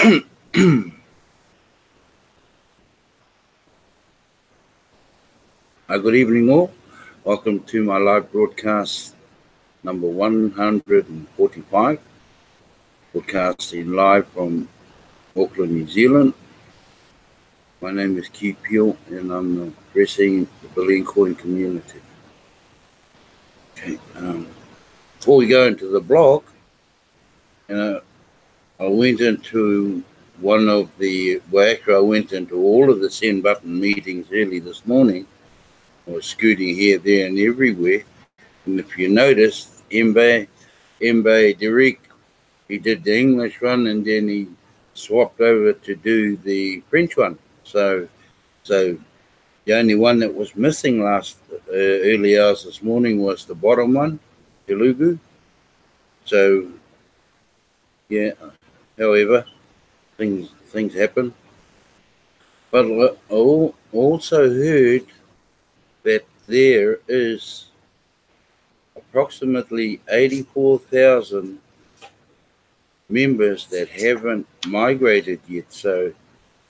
Good evening all. Welcome to my live broadcast number 145, broadcasting live from Auckland, New Zealand. My name is Ki Pio and I'm addressing the Billion Coin community. Okay, before we go into the blog, I went into I went into all of the send button meetings early this morning. I was scooting here, there and everywhere. And if you notice, Mbe Derek, he did the English one and then he swapped over to do the French one. So the only one that was missing early hours this morning was the bottom one, Telugu. So yeah, however, things happen. But I also heard that there is approximately 84,000 members that haven't migrated yet. So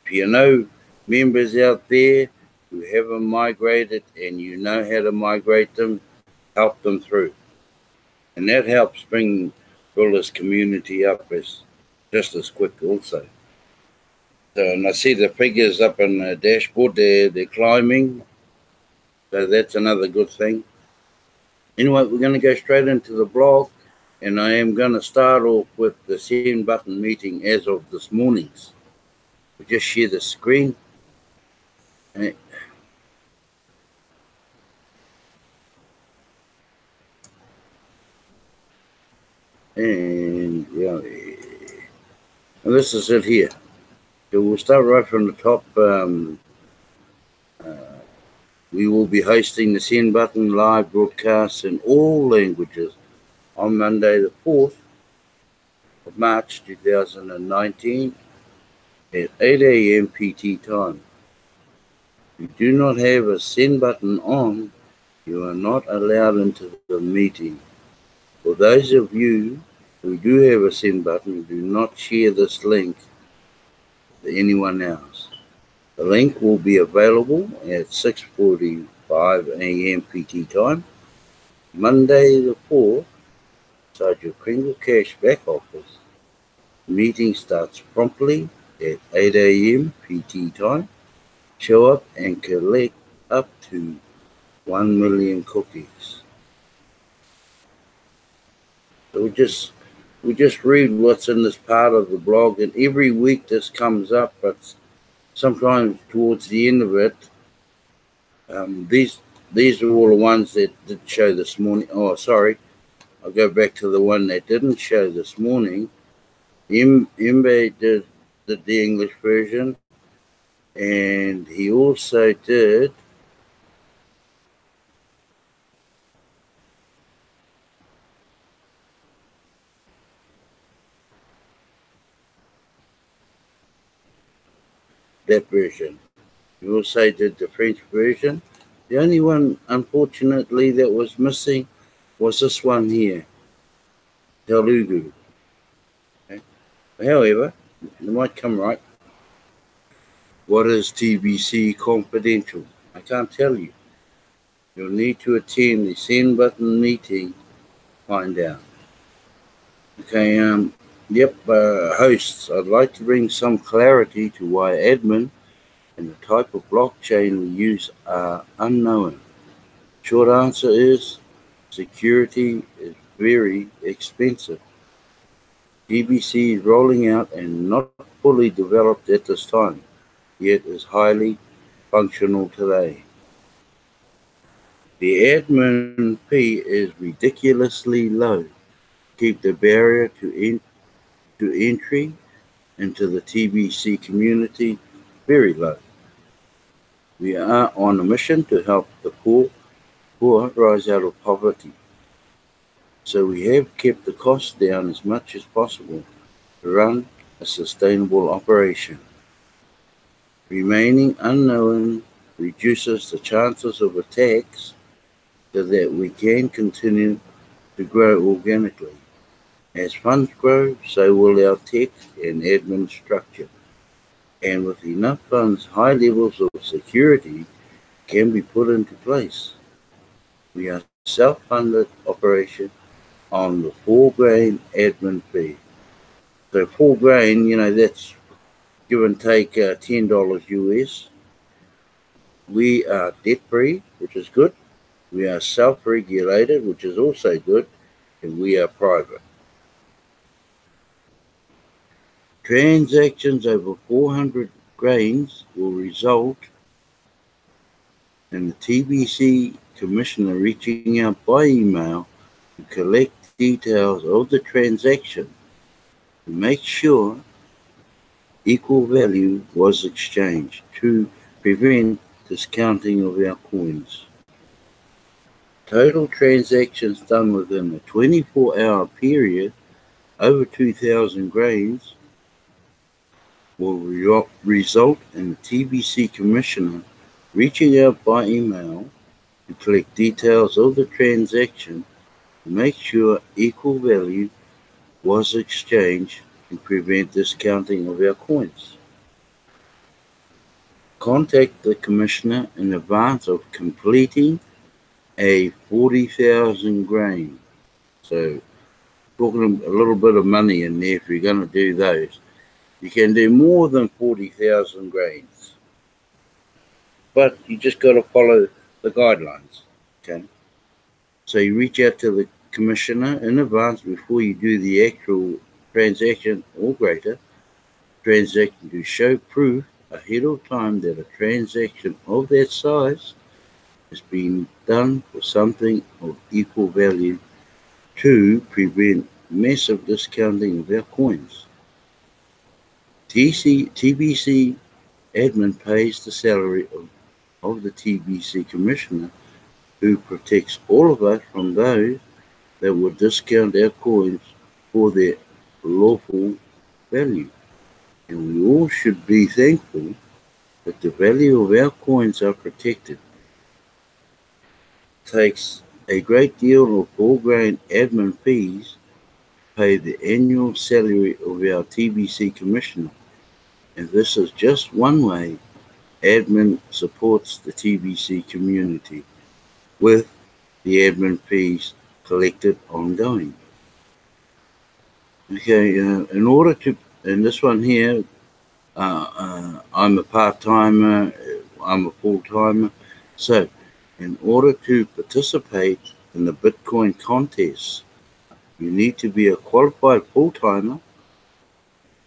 if you know members out there who haven't migrated and you know how to migrate them, help them through. And that helps build this community up just as quick also. So, and I see the figures up on the dashboard, they're climbing. So that's another good thing. Anyway, we're going to go straight into the blog, and I am going to start off with the send button meeting as of this morning's. We'll just share the screen. And yeah, and this is it here. So we'll start right from the top. We will be hosting the send button live broadcasts in all languages on Monday the 4th of March 2019 at 8 a.m. PT time. If you do not have a send button on, you are not allowed into the meeting. For those of you who do have a send button, do not share this link to anyone else. The link will be available at 6:45 a.m. PT time, Monday the 4th, inside your Kringle Cash back office. The meeting starts promptly at 8 a.m. PT time. Show up and collect up to 1 million cookies. So we just read what's in this part of the blog, and every week this comes up, but sometimes towards the end of it, these are all the ones that did show this morning. Oh, sorry, I'll go back to the one that didn't show this morning. Mbe did the English version, and he also did that version. He also did the French version. The only one, unfortunately, that was missing was this one here, Telugu. Okay. However, it might come right. What is TBC confidential? I can't tell you. You'll need to attend the send button meeting to find out. Okay, hosts, I'd like to bring some clarity to why admin and the type of blockchain we use are unknown. Short answer is security is very expensive. TBC is rolling out and not fully developed at this time, yet is highly functional today. The admin fee is ridiculously low. Keep the barrier to entry into the TBC community very low. We are on a mission to help the poor rise out of poverty. So we have kept the costs down as much as possible to run a sustainable operation. Remaining unknown reduces the chances of attacks so that we can continue to grow organically. As funds grow, so will our tech and admin structure. And with enough funds, high levels of security can be put into place. We are self-funded operation on the 4 grain admin fee. So 4 grain, that's give and take $10 US. We are debt-free, which is good. We are self-regulated, which is also good. And we are private. Transactions over 400 grains will result in the TBC Commissioner reaching out by email to collect details of the transaction to make sure equal value was exchanged to prevent discounting of our coins. Total transactions done within a 24-hour period over 2,000 grains will result in the TBC Commissioner reaching out by email to collect details of the transaction to make sure equal value was exchanged and prevent discounting of our coins. Contact the Commissioner in advance of completing a 40,000 grain. So talking a little bit of money in there if you're going to do those. You can do more than 40,000 grains. But you just got to follow the guidelines. Okay. So you reach out to the Commissioner in advance before you do the actual transaction or greater transaction to show proof ahead of time that a transaction of that size has been done for something of equal value to prevent massive discounting of our coins. TBC admin pays the salary of the TBC Commissioner, who protects all of us from those that would discount our coins for their lawful value. And we all should be thankful that the value of our coins are protected. It takes a great deal of 4 grain admin fees to pay the annual salary of our TBC Commissioner. And this is just one way admin supports the TBC community with the admin fees collected ongoing. Okay, in order to, and this one here, I'm a part-timer, I'm a full-timer. So, in order to participate in the Bitcoin contest, you need to be a qualified full-timer.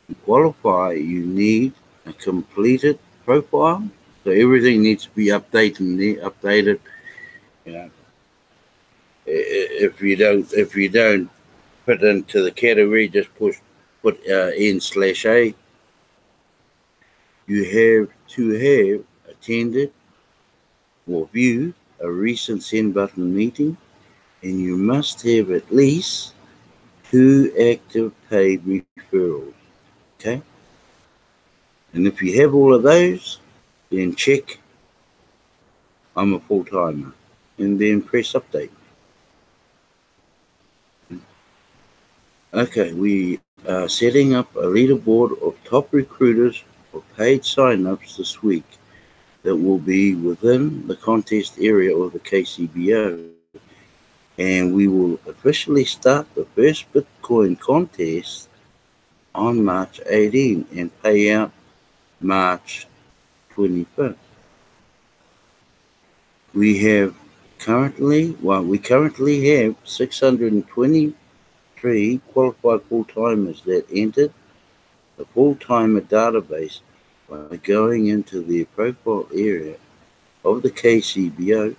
To qualify, you need a completed profile. So everything needs to be updated. If you don't put into the category, just put N/A. You have to have attended or viewed a recent send button meeting, and you must have at least 2 active paid referrals. Okay? And if you have all of those, then check I'm a full-timer, and then press update. Okay, we are setting up a leaderboard of top recruiters for paid sign-ups this week that will be within the contest area of the KCBO. And we will officially start the first Bitcoin contest on March 18 and pay out March 25th. We currently have 623 qualified full-timers that entered the full-timer database by going into the profile area of the KCBO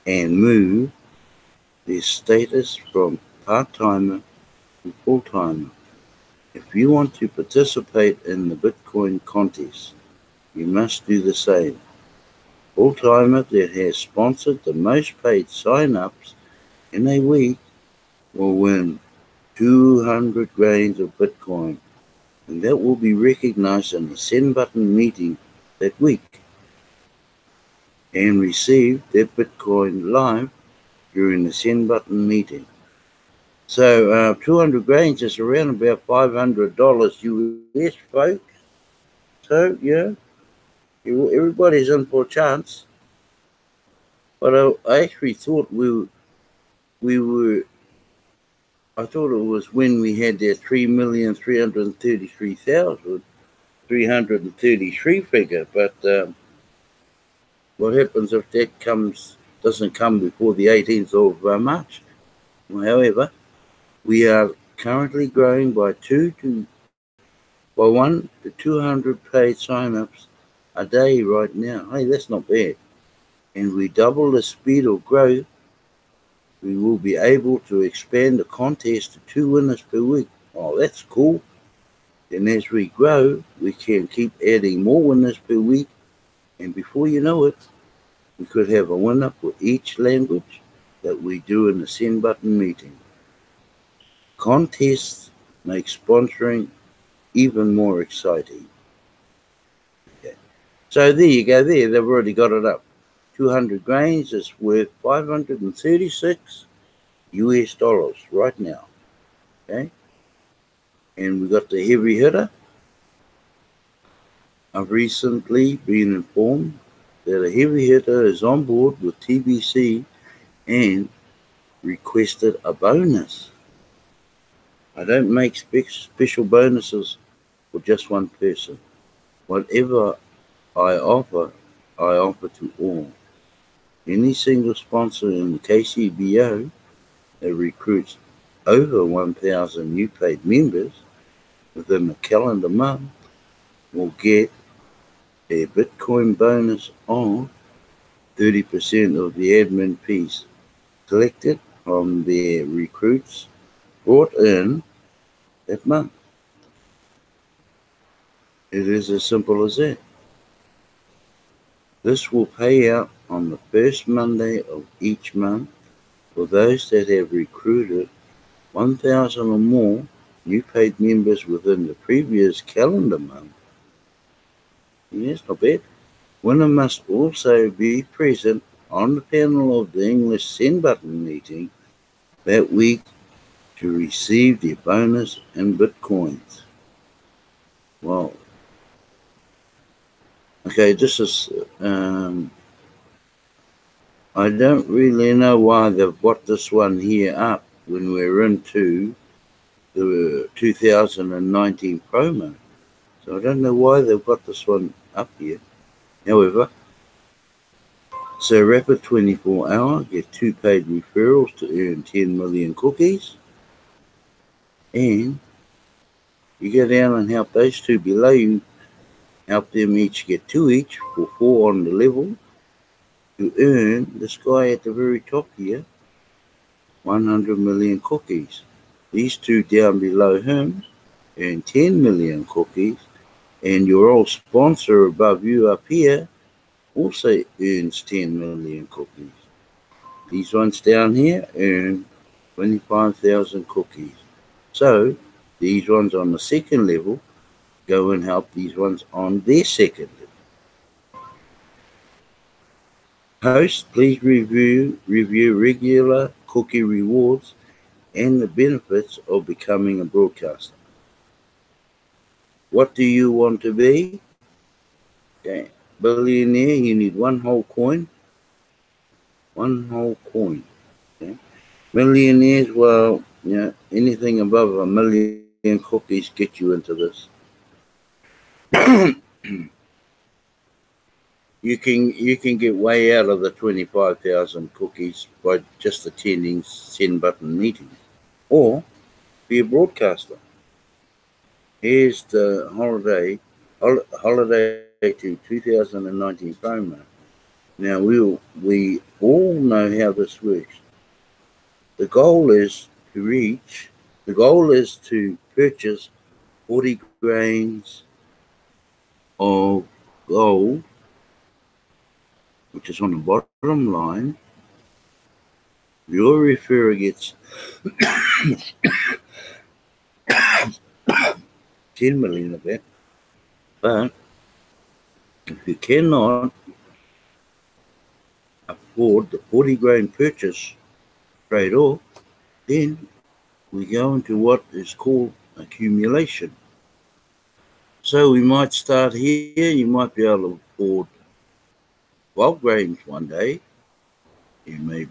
and move their status from part-timer to full-timer. If you want to participate in the Bitcoin contest, you must do the same. Full-timer that has sponsored the most paid sign-ups in a week will win 200 grains of Bitcoin, and that will be recognized in the send button meeting that week, and receive that Bitcoin live during the send button meeting. So 200 grains is around about $500 US, folks. So, yeah, everybody's in for a chance. But I actually thought we were, I thought it was when we had that 3,333,333 figure. But what happens if that doesn't come before the 18th of March? Well, however, we are currently growing by 1 to 200 paid sign-ups a day right now. Hey, that's not bad. And we double the speed of growth, we will be able to expand the contest to 2 winners per week. Oh, that's cool. And as we grow, we can keep adding more winners per week. And before you know it, we could have a winner for each language that we do in the send button meeting. Contests make sponsoring even more exciting. Okay. So there you go there. They've already got it up. 200 grains is worth $536 US right now. Okay. And we got the heavy hitter. I've recently been informed that a heavy hitter is on board with TBC and requested a bonus. I don't make special bonuses for just one person. Whatever I offer to all. Any single sponsor in the KCBO that recruits over 1,000 new paid members within a calendar month will get a Bitcoin bonus on 30% of the admin fees collected from their recruits brought in that month. It is as simple as that. This will pay out on the first Monday of each month for those that have recruited 1,000 or more new paid members within the previous calendar month. Yes, not bad. Winner must also be present on the panel of the English send button meeting that week to receive their bonus in Bitcoins. Wow. Okay, this is, I don't really know why they've got this one here up when we're into the 2019 promo. So I don't know why they've got this one up here. However, so Rapid 24 Hour, get 2 paid referrals to earn 10 million cookies. And you go down and help those two below you, help them each get 2 each for 4 on the level to earn this guy at the very top here, 100 million cookies. These two down below him earn 10 million cookies, and your old sponsor above you up here also earns 10 million cookies. These ones down here earn 25,000 cookies. So these ones on the second level go and help these ones on their second level. Hosts, please review regular cookie rewards and the benefits of becoming a broadcaster. What do you want to be? Okay. Billionaire, you need 1 whole coin. 1 whole coin. Okay. Millionaires, well, anything above 1 million cookies get you into this. You can get way out of the 25,000 cookies by just attending send button meetings, or be a broadcaster. Here's the holiday to 2019 promo. Now we all know how this works. The goal is to purchase 40 grains of gold, which is on the bottom line. Your referrer gets 10 million of that. But if you cannot afford the 40 grain purchase straight off, then we go into what is called accumulation. So we might start here, you might be able to afford 12 grains one day, and maybe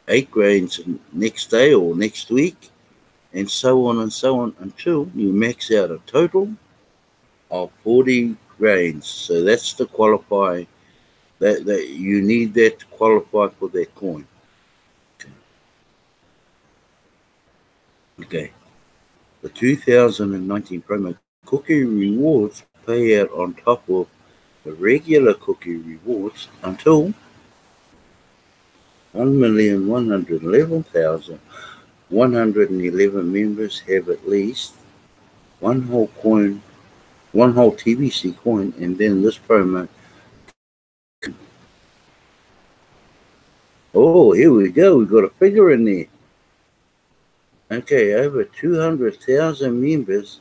8 grains next day or next week, and so on until you max out a total of 40 grains. So that's to qualify, that you need that to qualify for that coin. Okay. The 2019 promo cookie rewards pay out on top of the regular cookie rewards until 1,111,111 members have at least one whole coin, one whole TBC coin, and then this promo. Oh, here we go. We got a figure in there. Okay, over 200,000 members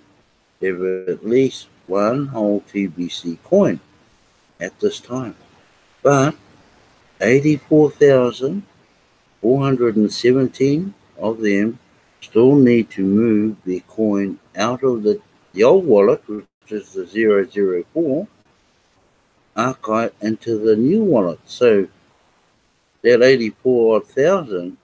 have at least one whole TBC coin at this time. But 84,417 of them still need to move their coin out of the old wallet, which is the 004 archive, into the new wallet. So that 84,000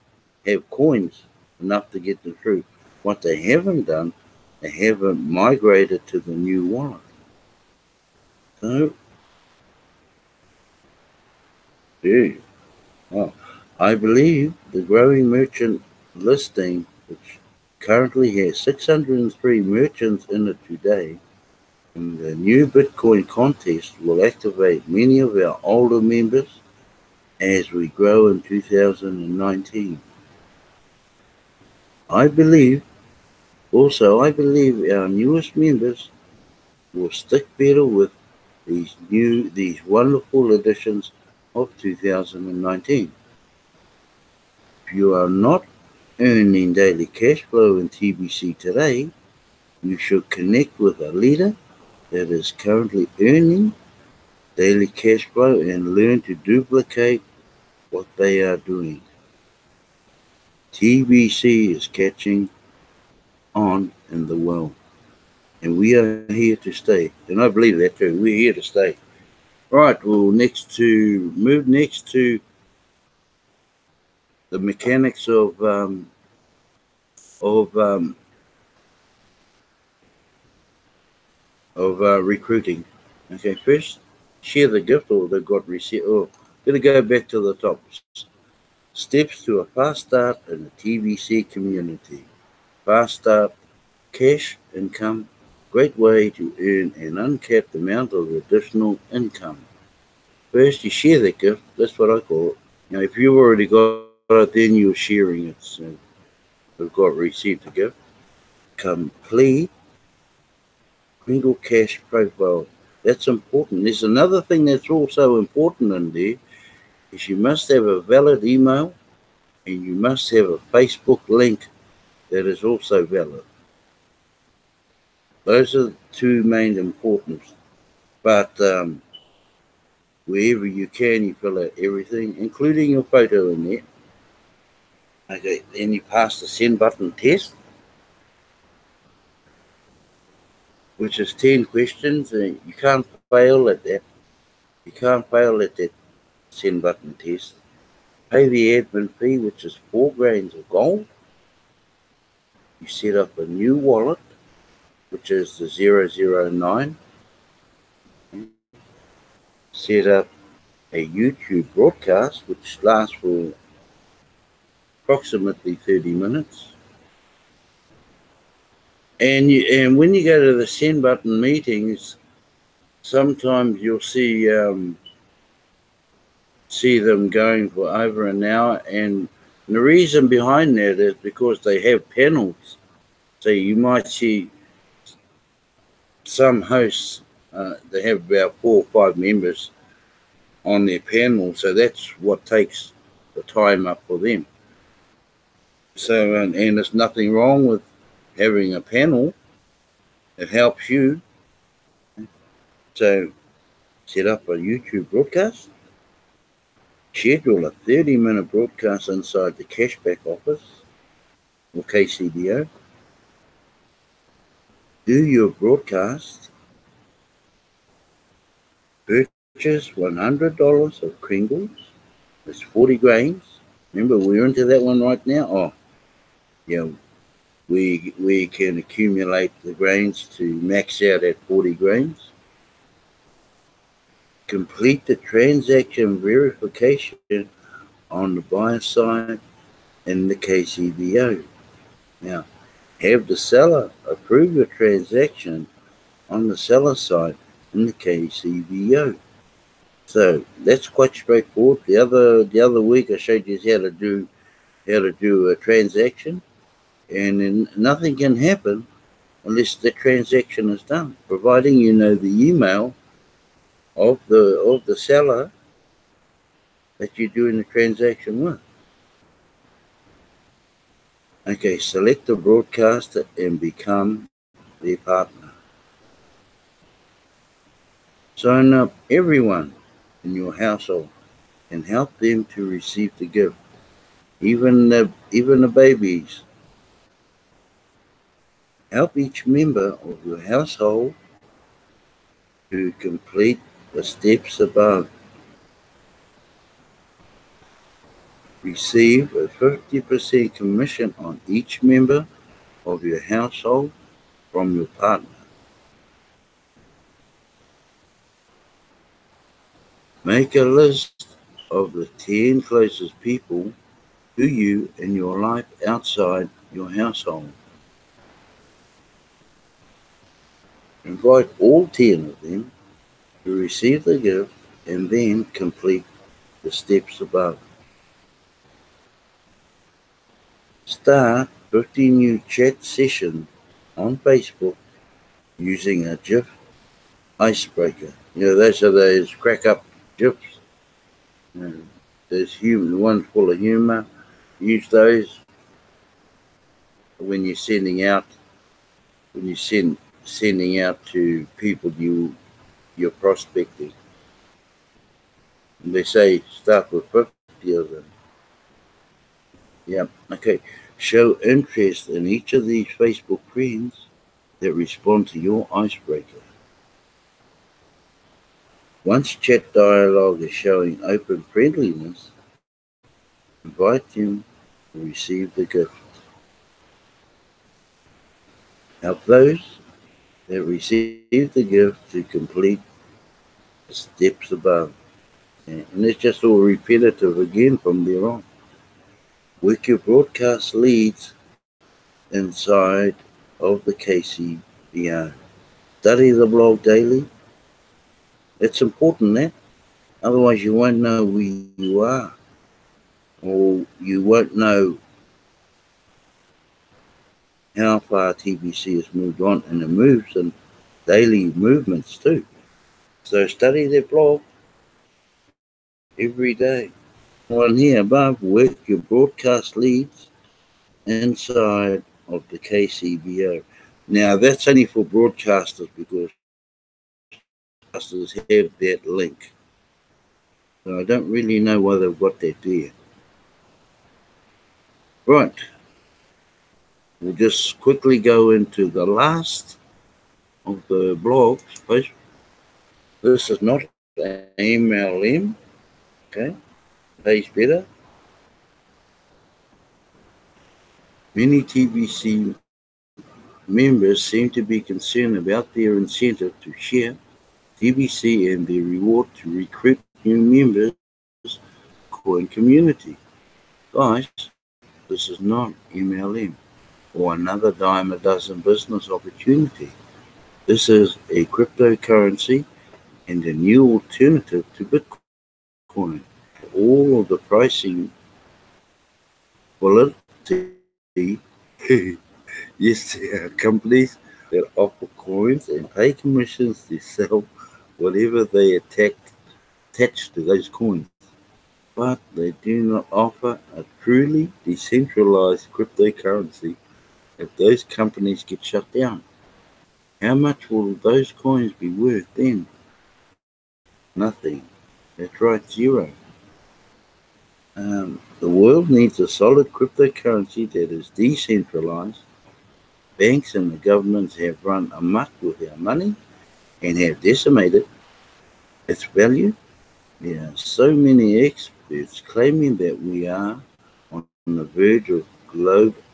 have coins enough to get them through. What they haven't done, they haven't migrated to the new wallet. So, yeah. Well, I believe the growing merchant listing, which currently has 603 merchants in it today, and the new Bitcoin contest will activate many of our older members as we grow in 2019. I believe our newest members will stick better with these wonderful editions of 2019. If you are not earning daily cash flow in TBC today, you should connect with a leader that is currently earning daily cash flow and learn to duplicate what they are doing. TBC is catching on in the world, and we are here to stay. And I believe that too. We're here to stay. Right. Well, next to the mechanics of um, recruiting. Okay, first, share the gift or they've got receipt. Oh, gonna go back to the top. Steps to a fast start in the TBC community. Fast start, cash income, great way to earn an uncapped amount of additional income. First, you share the gift. That's what I call it. Now, if you've already got it, then you're sharing it. So we've got received the gift. Complete single cash profile. That's important. There's another thing that's also important in there is you must have a valid email and you must have a Facebook link that is also valid. Those are the two main importance. But wherever you can, you fill out everything, including your photo in there. Okay, then you pass the send button test, which is 10 questions. You can't fail at that. You can't fail at that send button test. Pay the admin fee, which is 4 grains of gold. You set up a new wallet, which is the 009. Set up a YouTube broadcast, which lasts for approximately 30 minutes. And when you go to the send button meetings, sometimes you'll see them going for over an hour, and the reason behind that is because they have panels. So you might see some hosts, they have about 4 or 5 members on their panel, so that's what takes the time up for them. So, and there's nothing wrong with having a panel. It helps you. So, set up a YouTube broadcast. Schedule a 30-minute broadcast inside the cashback office. or KCBO, do your broadcast, purchase $100 of Kringles. That's 40 grains. Remember, we're into that one right now. Oh, yeah, we can accumulate the grains to max out at 40 grains. Complete the transaction verification on the buyer side in the KCBO. Now, have the seller approve your transaction on the seller side in the KCBO. So that's quite straightforward. The other week I showed you how to do a transaction, and then nothing can happen unless the transaction is done, providing you know the email of the seller that you're doing the transaction with. Okay, select the broadcaster and become their partner. Sign up everyone in your household and help them to receive the gift, even the babies. Help each member of your household to complete the steps above. Receive a 50% commission on each member of your household from your partner. Make a list of the 10 closest people to you in your life outside your household. Invite all 10 of them to receive the gift and then complete the steps above. Start 50 new chat sessions on Facebook using a GIF icebreaker. You know, those crack up GIFs. You know, there's the ones full of humor. Use those when you're sending out to people you're prospecting. And they say start with 50 of them. Yeah, okay. Show interest in each of these Facebook friends that respond to your icebreaker. Once chat dialogue is showing open friendliness, invite them to receive the gift. Help those that receive the gift to complete the steps above. And it's just all repetitive again from there on. Work your broadcast leads inside of the KCBO. Study the blog daily. It's important that. Otherwise you won't know where you are. Or you won't know how far TBC has moved on, and it moves in daily movements too. So study their blog every day. On here above, work your broadcast leads inside of the KCBO. Now that's only for broadcasters because broadcasters have that link. So I don't really know why they've got that there. Right. We'll just quickly go into the last of the blogs. This is not an MLM. Okay. Pays better. Many TBC members seem to be concerned about their incentive to share TBC and their reward to recruit new members coin community. Guys, this is not MLM or another dime a dozen business opportunity. This is a cryptocurrency and a new alternative to Bitcoin. All of the pricing volatility, yes, there are companies that offer coins and pay commissions to sell whatever they attach to those coins. But they do not offer a truly decentralized cryptocurrency if those companies get shut down. How much will those coins be worth then? Nothing. That's right, zero. The world needs a solid cryptocurrency that is decentralized. Banks and the governments have run amok with our money and have decimated its value. There are so many experts claiming that we are on the verge of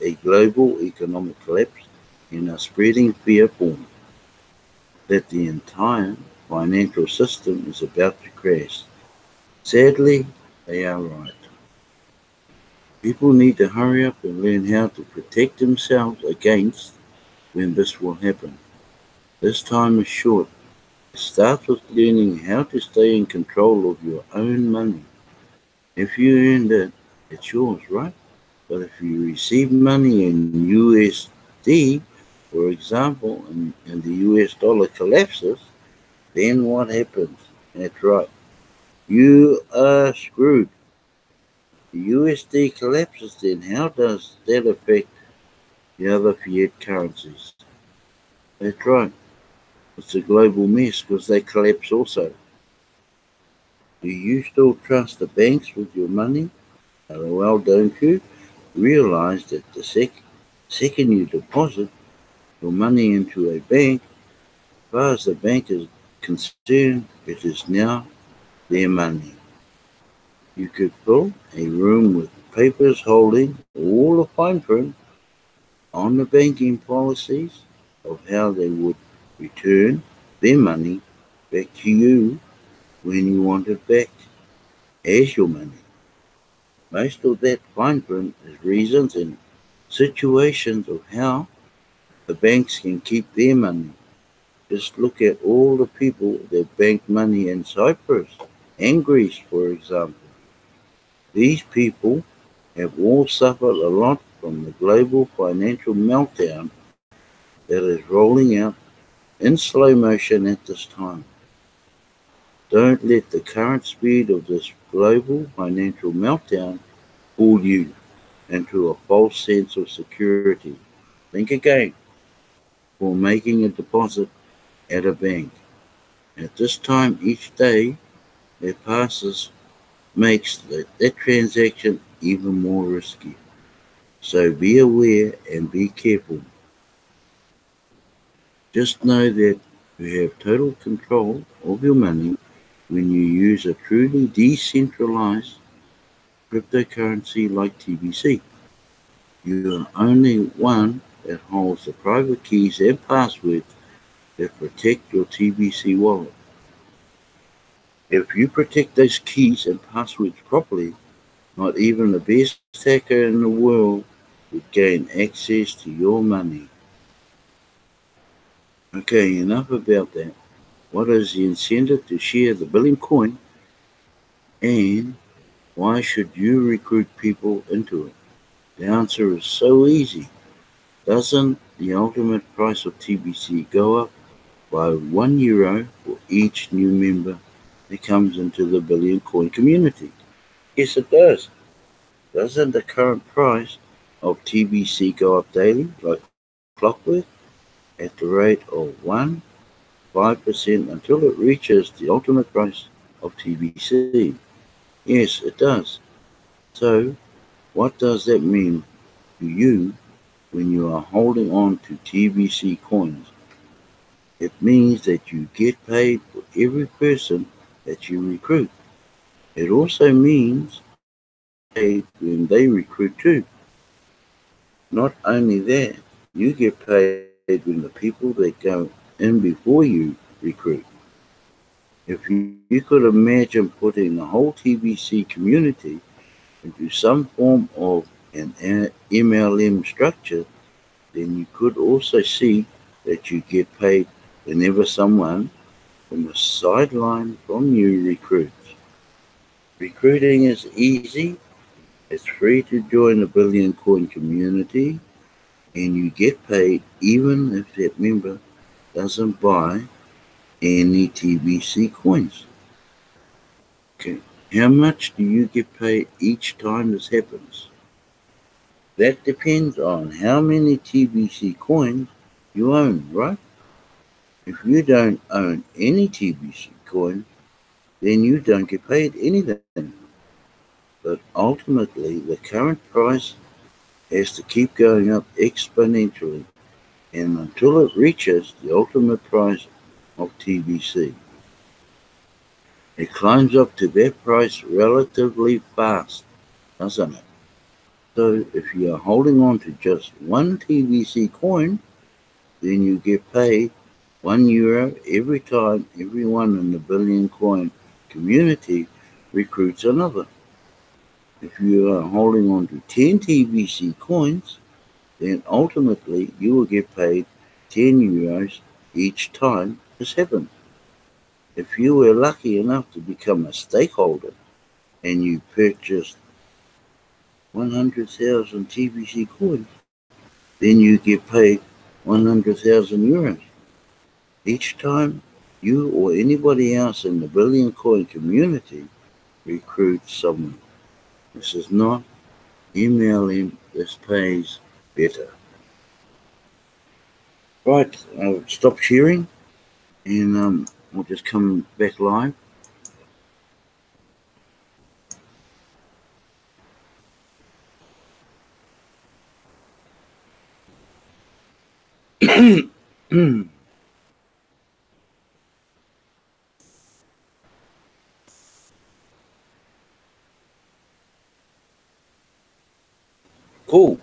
a global economic collapse and are spreading fear form that the entire financial system is about to crash. Sadly, they are right. People need to hurry up and learn how to protect themselves against when this will happen. This time is short. It starts with learning how to stay in control of your own money. If you earned it, it's yours, right? But if you receive money in USD, for example, and the US dollar collapses, then what happens? That's right. You are screwed. The USD collapses, then how does that affect the other fiat currencies? That's right. It's a global mess because they collapse also. Do you still trust the banks with your money? LOL, don't you? Realize that the second you deposit your money into a bank, as far as the bank is concerned, it is now their money. You could fill a room with papers holding all the fine print on the banking policies of how they would return their money back to you when you want it back as your money. Most of that fine print is reasons and situations of how the banks can keep their money. Just look at all the people that bank money in Cyprus and Greece, for example. These people have all suffered a lot from the global financial meltdown that is rolling out in slow motion at this time. Don't let the current speed of this global financial meltdown fool you into a false sense of security. Think again before making a deposit at a bank. At this time each day that passes makes that transaction even more risky. So be aware and be careful. Just know that you have total control of your money when you use a truly decentralized cryptocurrency like TBC. You are only one that holds the private keys and passwords that protect your TBC wallet. If you protect those keys and passwords properly, not even the best hacker in the world would gain access to your money. Okay, enough about that. What is the incentive to share the Billion coin, and why should you recruit people into it? The answer is so easy. Doesn't the ultimate price of TBC go up by €1 for each new member that comes into the Billion coin community? Yes, it does. Doesn't the current price of TBC go up daily like clockwork at the rate of 1.5% until it reaches the ultimate price of TBC? Yes, it does. So, what does that mean to you when you are holding on to TBC coins? It means that you get paid for every person that you recruit. It also means you get paid when they recruit too. Not only that, you get paid when the people that go in before you recruit. If you could imagine putting the whole TBC community into some form of an MLM structure, then you could also see that you get paid whenever someone from the sideline from you recruits. Recruiting is easy. It's free to join the Billion Coin community, and you get paid even if that member doesn't buy any TBC coins. Okay. How much do you get paid each time this happens? That depends on how many TBC coins you own, right? If you don't own any TBC coin, then you don't get paid anything. but ultimately the current price has to keep going up exponentially and until it reaches the ultimate price of TBC. It climbs up to that price relatively fast, doesn't it? So if you are holding on to just one TBC coin, then you get paid €1 every time everyone in the billion coin community recruits another. If you are holding on to 10 TBC coins, then ultimately you will get paid €10 each time this happens. If you were lucky enough to become a stakeholder and you purchased 100,000 TBC coins, then you get paid €100,000 each time you or anybody else in the billion coin community recruits someone. This is not MLM, this pays better. Right, I'll stop sharing and we'll just come back live. Cool.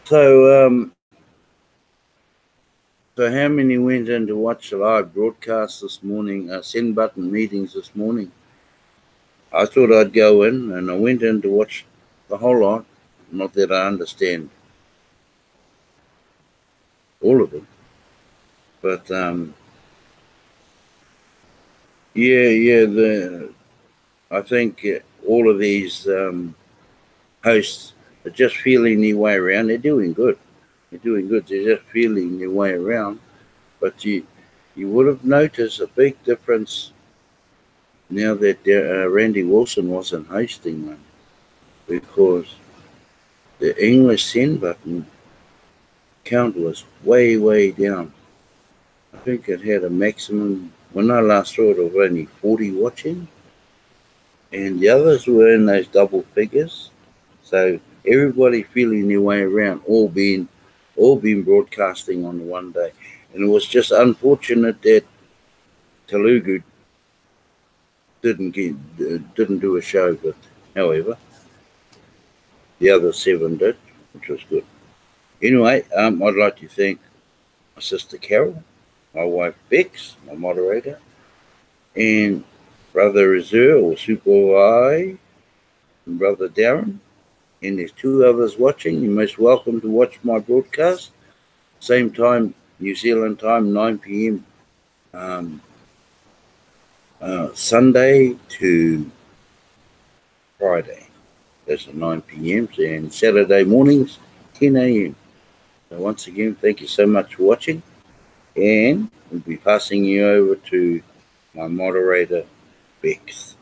So how many went in to watch the live broadcast this morning, send button meetings this morning? I thought I'd go in, and I went in to watch the whole lot. Not that I understand all of it, but I think all of these hosts are just feeling their way around. They're doing good. They're just feeling their way around. But you would have noticed a big difference now that Randy Wilson wasn't hosting one, because the English send button count was way, way down. I think it had a maximum, when I last saw it, of only 40 watching, and the others were in those double figures. So everybody feeling their way around, all been broadcasting on one day. And it was just unfortunate that Telugu didn't do a show, but however, the other 7 did, which was good. Anyway, I'd like to thank my sister Carol, my wife Bex, my moderator, and Brother Azur or Super I, and Brother Darren. And there's 2 others watching. You're most welcome to watch my broadcast. Same time, New Zealand time, 9 p.m. Sunday to Friday. That's at 9 p.m. and Saturday mornings, 10 a.m. So once again, thank you so much for watching. And we'll be passing you over to my moderator, Bex.